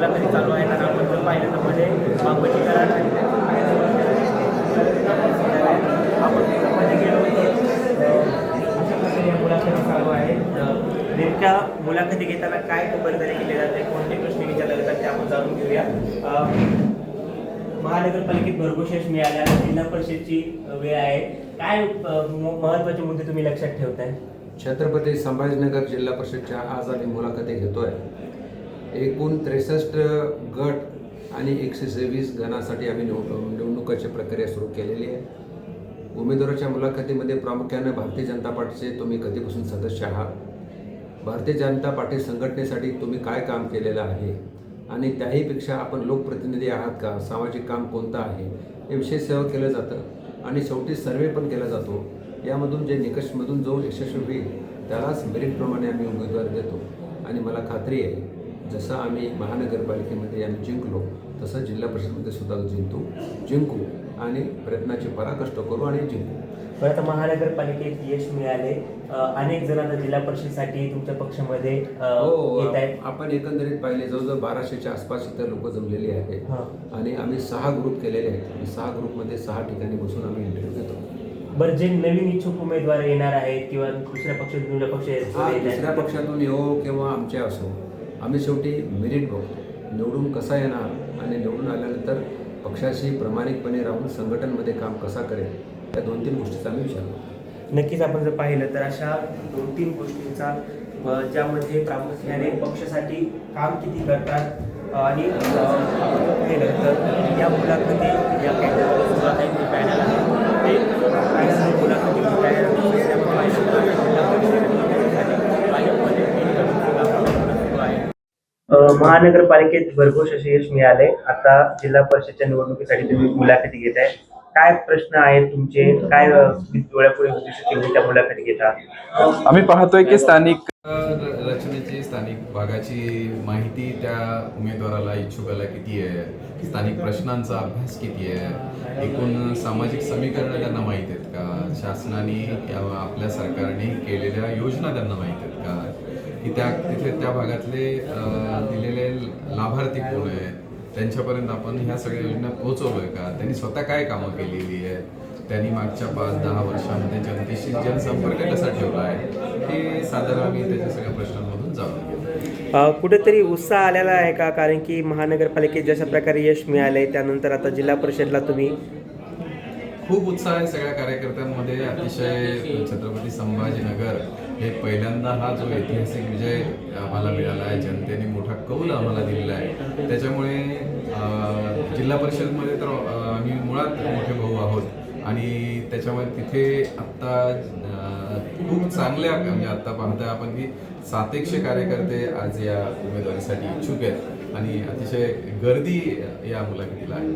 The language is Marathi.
मुलाखती चालू आहेत आणि आपण जर पाहिलं तर मध्ये बांबोची कराड आणि आपण त्याच्यामध्ये गेलो होतो. अशा प्रकारे या मुलाखती चालू आहेत. नेमक्या मुलाखती घेताना काय खबरदारी केली जाते, कोणते प्रश्न विचारले जातात ते आपण जाणून घेऊया. महानगरपालिकेत भरघोस यश मिळाल्याला जिल्हा परिषदची वेळ आहे. काय महत्त्वाचे मुद्दे तुम्ही लक्षात ठेवताय? छत्रपती संभाजीनगर जिल्हा परिषदच्या आज आम्ही मुलाखती घेतोय. एकूण 63 गट आणि 126 गणासाठी आम्ही निवडणुकाची प्रक्रिया सुरू केलेली आहे. उमेदवाराच्या मुलाखतीमध्ये प्रामुख्याने भारतीय जनता पार्टीचे तुम्ही कधीपासून सदस्य आहात, भारतीय जनता पार्टी संघटनेसाठी तुम्ही काय काम केलेलं आहे आणि त्याहीपेक्षा आपण लोकप्रतिनिधी आहात का, सामाजिक काम कोणतं आहे हे विषय सेवा केलं जातं आणि शेवटी सर्वे पण केला जातो. यामधून जे निकषमधून जो यशस्वी होईल त्यालाच मेरिटप्रमाणे आम्ही उमेदवार देतो आणि मला खात्री आहे जसं आम्ही महानगरपालिकेमध्ये आम्ही जिंकलो तसं जिल्हा परिषदेमध्ये सुद्धा जिंकू आणि प्रयत्नाचे पराकष्ट करू आणि जिंकू. बरं, आता महानगरपालिकेत यश मिळाले, अनेक जण आता जिल्हा परिषदेसाठी तुमच्या पक्षामध्ये येत आहेत. आपण एकंदरीत पाहिले जवळजवळ 1200च्या आसपास इथं लोक जमलेली आहेत आणि आम्ही 6 ग्रुप केलेले आहेत. 6 ग्रुपमध्ये 6 ठिकाणी बसून आम्ही इंटरव्ह्यू घेतो. बरं, जे नवीन इच्छुक उमेदवार येणार आहेत किंवा दुसऱ्या पक्षातून दुसऱ्या पक्षातून येऊ किंवा आमच्या असो, आम्ही शेवटी मेरिट बघतो. निवडून कसा येणार आणि निवडून आल्यानंतर पक्षाशी प्रामाणिकपणे राहून संघटनेमध्ये काम कसा करेल या 2-3 गोष्टीचा आम्ही विचार करतो. नक्कीच आपण जर पाहिलं तर अशा 2-3 गोष्टींचा ज्यामध्ये प्रामुख्याने पक्षासाठी काम किती करतात आणि पाहिलं तर या मुलाखती या काही पॅनल आहे ते मुलाखती महानगरपालिकेत भरघोस असे यश मिळाले. आता जिल्हा परिषदच्या निवडणुकीसाठी तुम्ही मुलाखती घेत आहे. काय प्रश्न आहेत तुमचे, काय डोळ्यापुढे त्या मुलाखती घेतात? आम्ही पाहतोय की स्थानिक रचनेची, स्थानिक भागाची माहिती त्या उमेदवाराला, इच्छुकाला किती आहे, स्थानिक प्रश्नांचा अभ्यास किती आहे, एकूण सामाजिक समीकरणं त्यांना माहीत आहेत का, शासनाने आपल्या सरकारने केलेल्या योजना त्यांना माहीत आहेत का, की तिथे त्या भागातले दिलेले लाभार्थी कोण आहे, त्यांच्यापर्यंत आपण ह्या सगळ्या योजना पोहोचवलोय का, त्यांनी स्वतः काय कामं केलेली आहे, त्यांनी मागच्या 5-10 वर्षामध्ये जनतेशी जनसंपर्क कसा ठेवला आहे, हे साधारण आम्ही त्याच्या सगळ्या प्रश्नांमधून जाणून घेतो. कुठेतरी उत्साह आलेला आहे का? कारण की महानगरपालिकेत जशा प्रकारे यश मिळाले त्यानंतर आता जिल्हा परिषदला तुम्ही खूप उत्साह आहे सगळ्या कार्यकर्त्यांमध्ये. अतिशय छत्रपती संभाजीनगर हे पहिल्यांदा हा जो ऐतिहासिक विजय आम्हाला मिळाला आहे, जनतेने मोठा कौल आम्हाला दिलेला आहे. त्याच्यामुळे जिल्हा परिषदमध्ये तर आम्ही मुळात मोठे भाऊ आहोत आणि त्याच्यामुळे तिथे आत्ता खूप चांगल्या, म्हणजे आत्ता पाहताय आपण की 700 कार्यकर्ते आज या उमेदवारीसाठी इच्छुक आहेत आणि अतिशय गर्दी या मुलाखतीला आहे.